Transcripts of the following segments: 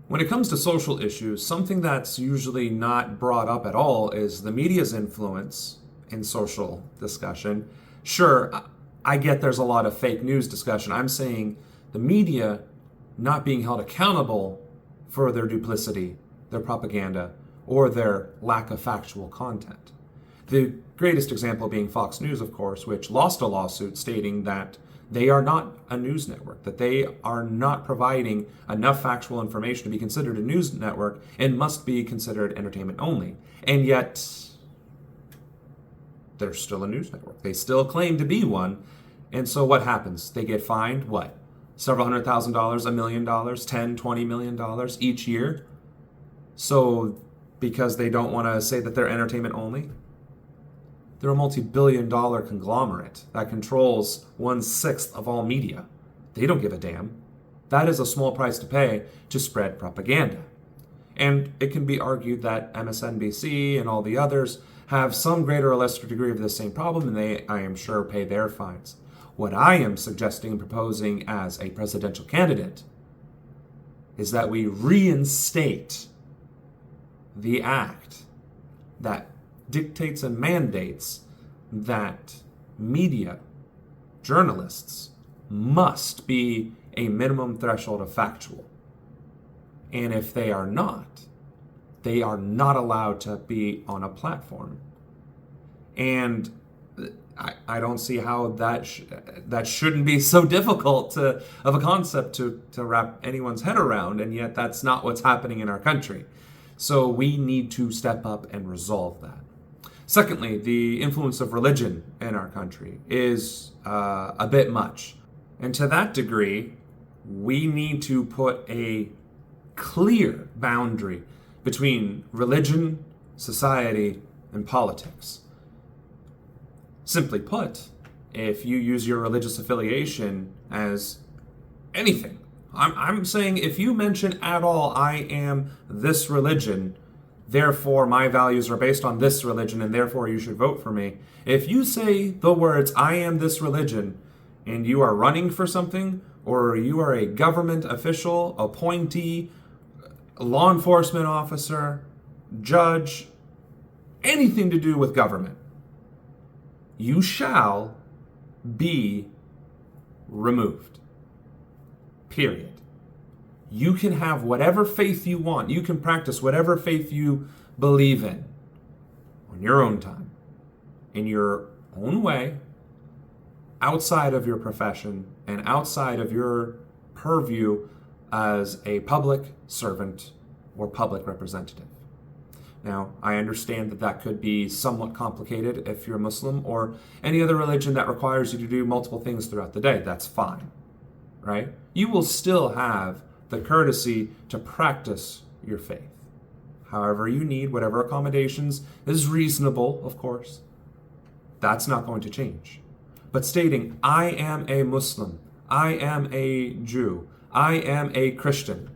When it comes to social issues, something that's usually not brought up at all is the media's influence in social discussion. Sure, I get there's a lot of fake news discussion. I'm saying the media not being held accountable for their duplicity, their propaganda, or their lack of factual content. The greatest example being Fox News, of course, which lost a lawsuit stating that they are not a news network, that they are not providing enough factual information to be considered a news network and must be considered entertainment only. And yet, they're still a news network. They still claim to be one. And so what happens? They get fined, what? Several $100,000, $1 million, $10, $20 million each year. So because they don't want to say that they're entertainment only? They're a multi-billion-dollar conglomerate that controls 1/6 of all media. They don't give a damn. That is a small price to pay to spread propaganda. And it can be argued that MSNBC and all the others have some greater or lesser degree of the same problem, and they, I am sure, pay their fines. What I am suggesting and proposing as a presidential candidate is that we reinstate the act that dictates and mandates that media, journalists, must be a minimum threshold of factual. And if they are not allowed to be on a platform. And I don't see how that shouldn't be so difficult of a concept to wrap anyone's head around, and yet that's not what's happening in our country. So we need to step up and resolve that. Secondly, the influence of religion in our country is a bit much. And to that degree, we need to put a clear boundary between religion, society, and politics. Simply put, if you use your religious affiliation as anything, I'm saying if you mention at all, I am this religion, therefore my values are based on this religion, and therefore you should vote for me. If you say the words, I am this religion, and you are running for something, or you are a government official, appointee, law enforcement officer, judge, anything to do with government, you shall be removed. Period. You can have whatever faith you want. You can practice whatever faith you believe in on your own time, in your own way, outside of your profession and outside of your purview as a public servant or public representative. Now, I understand that could be somewhat complicated if you're Muslim or any other religion that requires you to do multiple things throughout the day. That's fine, right? You will still have the courtesy to practice your faith. However you need, whatever accommodations is reasonable, of course, that's not going to change. But stating, I am a Muslim, I am a Jew, I am a Christian,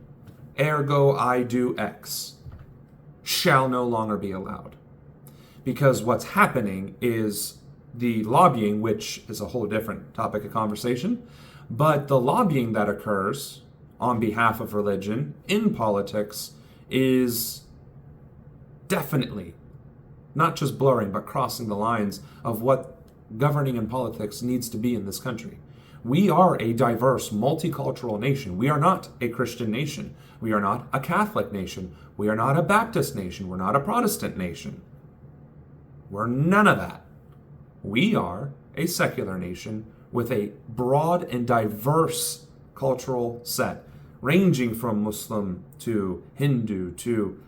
ergo I do X, shall no longer be allowed. Because what's happening is the lobbying, which is a whole different topic of conversation, but the lobbying that occurs on behalf of religion in politics is definitely not just blurring, but crossing the lines of what governing in politics needs to be in this country. We are a diverse, multicultural nation. We are not a Christian nation. We are not a Catholic nation. We are not a Baptist nation. We're not a Protestant nation. We're none of that. We are a secular nation with a broad and diverse cultural set, ranging from Muslim to Hindu to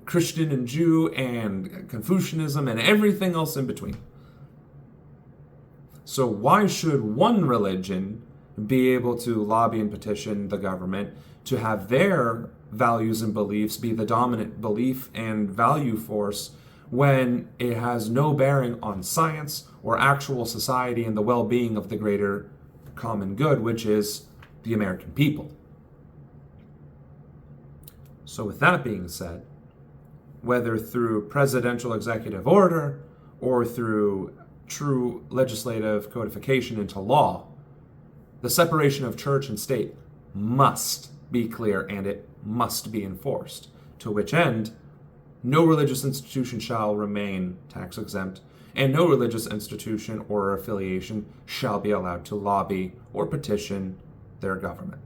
Christian and Jew and Confucianism and everything else in between. So why should one religion be able to lobby and petition the government to have their values and beliefs be the dominant belief and value force when it has no bearing on science or actual society and the well-being of the greater common good, which is the American people? So with that being said, whether through presidential executive order or through true legislative codification into law, the separation of church and state must be clear and it must be enforced, to which end no religious institution shall remain tax exempt, and no religious institution or affiliation shall be allowed to lobby or petition their government.